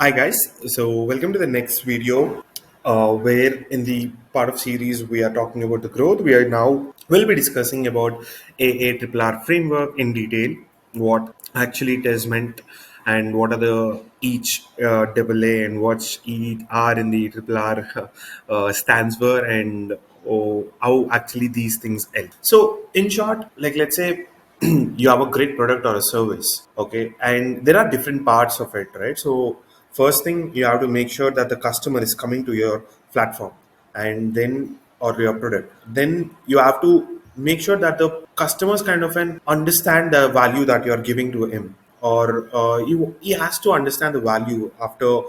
Hi guys, so welcome to the next video where in the part of series we are talking about the growth. We are now will be discussing about AARRR framework in detail, what actually it is meant and what are the each double A and what each R in the AARR stands for and how actually these things help. So in short, like let's say you have a great product or a service, okay, and there are different parts of it, right? So first thing you have to make sure that the customer is coming to your platform and then or your product, then you have to make sure that the customers kind of an understand the value that you are giving to him, or he has to understand the value after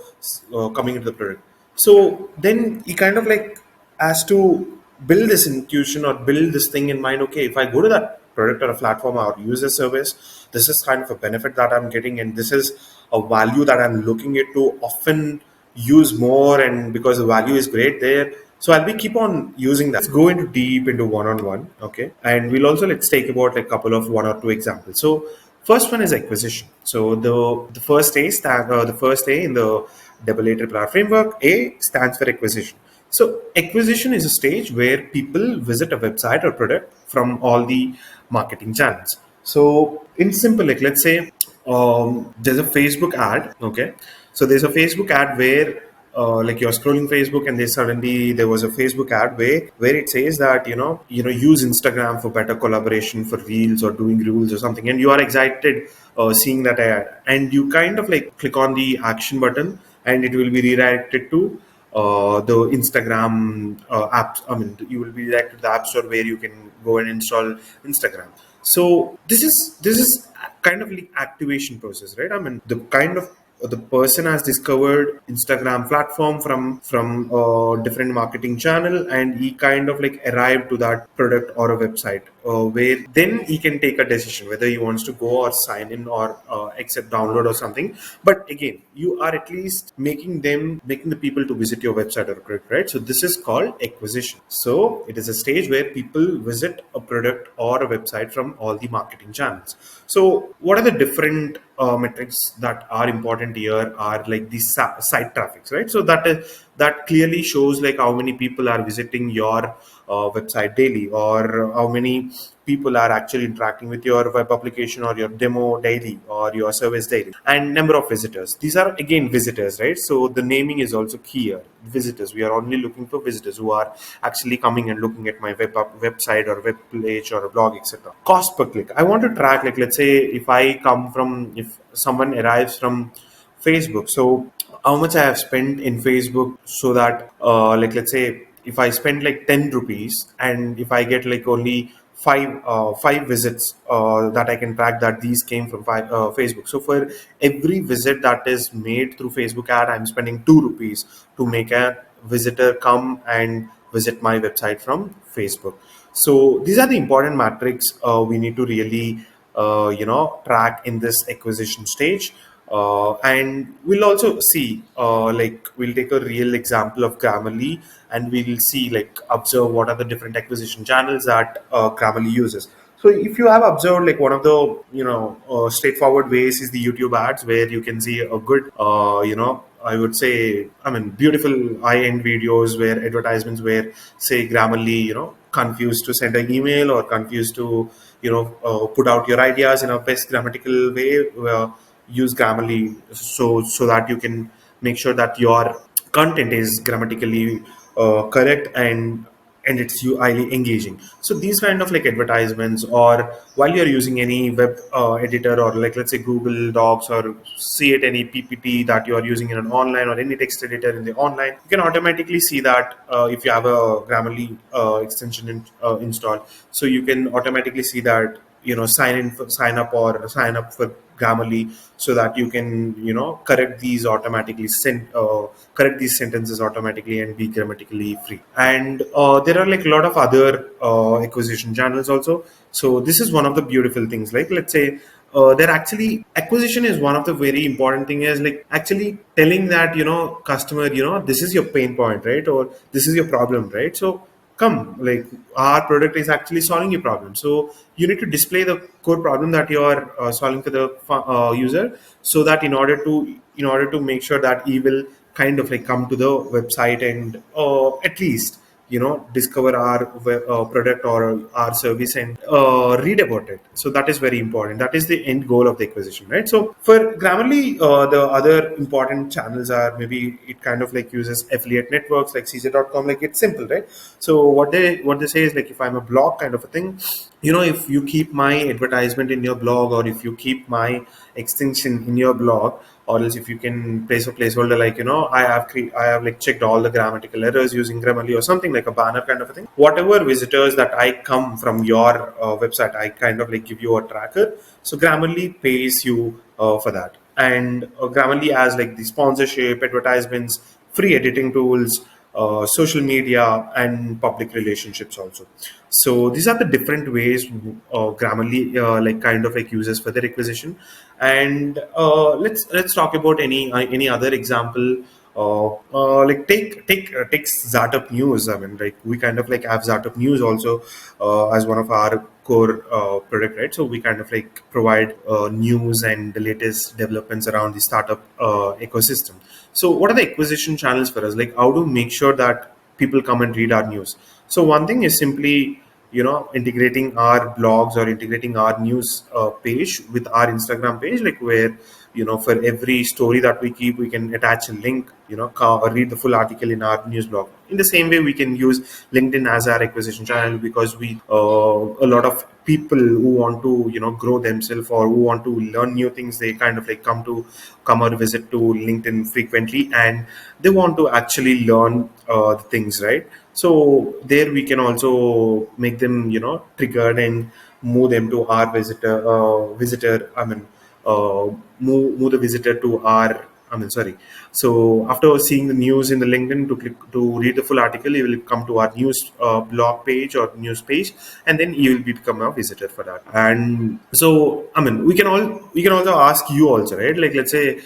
coming into the product. So then he kind of like has to build this intuition or build this thing in mind. Okay, if I go to that product or a platform or use a service, this is kind of a benefit that I'm getting, and this is a value that I'm looking at to often use more, and because the value is great there, so I'll be keep on using that. Let's go into deep into one-on-one, okay, and we'll also let's take about like a couple of one or two examples. So first one is acquisition. So the first A in the AARRR framework, A stands for acquisition. So acquisition is a stage where people visit a website or product from all the marketing channels. So in simple, like let's say there's a Facebook ad, okay. So there's a Facebook ad where like you're scrolling Facebook and there was a Facebook ad where it says that use Instagram for better collaboration for reels or doing reels or something, and you are excited seeing that ad, and you kind of like click on the action button and it will be redirected to the Instagram apps. I mean, you will be directed to the app store where you can go and install Instagram. So this is kind of like activation process, right? I mean, the person has discovered Instagram platform from a different marketing channel, and he kind of like arrived to that product or a website where then he can take a decision whether he wants to go or sign in or accept download or something. But again, you are at least making the people to visit your website or product, right? So this is called acquisition. So it is a stage where people visit a product or a website from all the marketing channels. So what are the different metrics that are important here are like the site traffics, right? So that clearly shows like how many people are visiting your website daily, or how many people are actually interacting with your web application or your demo daily or your service daily, and number of visitors. These are again visitors, right? So the naming is also key here. Visitors, we are only looking for visitors who are actually coming and looking at my website or web page or a blog, etc. Cost per click, I want to track, like let's say if someone arrives from Facebook, so how much I have spent in Facebook, so that like let's say if I spend like 10 rupees and if I get like only five visits that I can track that these came from Facebook. So for every visit that is made through Facebook ad, I'm spending 2 rupees to make a visitor come and visit my website from Facebook. So these are the important metrics we need to really track in this acquisition stage. And we'll also see like we'll take a real example of Grammarly, and we'll see like observe what are the different acquisition channels that Grammarly uses. So if you have observed, like one of the straightforward ways is the YouTube ads, where you can see a good I would say, I mean, beautiful high-end videos where advertisements where say Grammarly, confused to send an email or confused to put out your ideas in a best grammatical way. Use Grammarly so that you can make sure that your content is grammatically correct, and it's you highly engaging. So these kind of like advertisements, or while you're using any web editor, or like let's say Google Docs, or see it any PPT that you are using in an online or any text editor in the online, you can automatically see that if you have a Grammarly extension installed, so you can automatically see that sign up for Grammarly, so that you can correct these sentences automatically and be grammatically free. And there are like a lot of other acquisition channels also. So this is one of the beautiful things, like let's say they're actually acquisition is one of the very important thing, is like actually telling that customer, this is your pain point, right, or this is your problem, right? So come, like our product is actually solving your problem. So you need to display the core problem that you are solving for the user, so that in order to make sure that he will kind of like come to the website and at least discover our product or our service and read about it. So that is very important. That is the end goal of the acquisition, right? So for Grammarly, the other important channels are, maybe it kind of like uses affiliate networks like cj.com. Like, it's simple, right? So what they say is, like, if I'm a blog kind of a thing, if you keep my advertisement in your blog, or if you keep my extension in your blog, or else if you can place a placeholder, like, I have like checked all the grammatical errors using Grammarly, or something like a banner kind of a thing. Whatever visitors that I come from your website, I kind of like give you a tracker. So Grammarly pays you for that. And Grammarly has like the sponsorship, advertisements, free editing tools, social media, and public relationships also. So these are the different ways Grammarly like kind of like uses for their acquisition. And let's talk about any other example. Like take Xartup News. I mean, like, we kind of like have Xartup News also as one of our core product, right? So we kind of like provide news and the latest developments around the startup ecosystem. So what are the acquisition channels for us? Like, how to make sure that people come and read our news? So one thing is simply integrating our blogs or integrating our news page with our Instagram page, like, where for every story that we keep, we can attach a link, or read the full article in our news blog. In the same way, we can use LinkedIn as our acquisition channel, because we a lot of people who want to grow themselves, or who want to learn new things, they kind of like come or visit to LinkedIn frequently, and they want to actually learn the things, right? So there we can also make them triggered, and move them to our visitor I mean move the visitor to our I mean sorry so after seeing the news in the LinkedIn, to click to read the full article, you will come to our news blog page or news page, and then you will become a visitor for that. And so, I mean, we can also ask you also, right? Like, let's say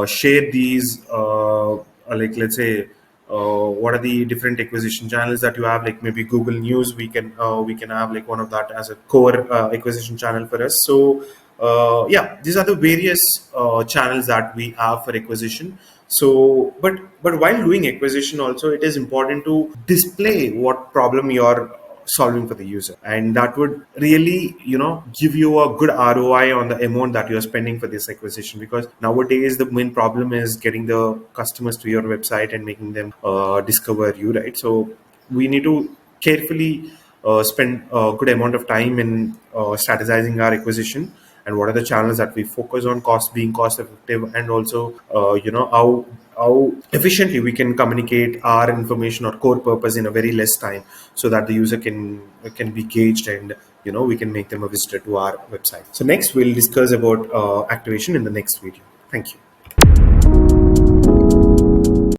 share these like, let's say what are the different acquisition channels that you have, like maybe Google News. We can have like one of that as a core acquisition channel for us. So yeah, these are the various channels that we have for acquisition. So but while doing acquisition also, it is important to display what problem you're solving for the user, and that would really give you a good ROI on the amount that you're spending for this acquisition. Because nowadays the main problem is getting the customers to your website and making them discover you, right? So we need to carefully spend a good amount of time in strategizing our acquisition, and what are the channels that we focus on, being cost effective, and also how efficiently we can communicate our information or core purpose in a very less time, so that the user can be gauged, and we can make them a visitor to our website. So next we'll discuss about activation in the next video. Thank you.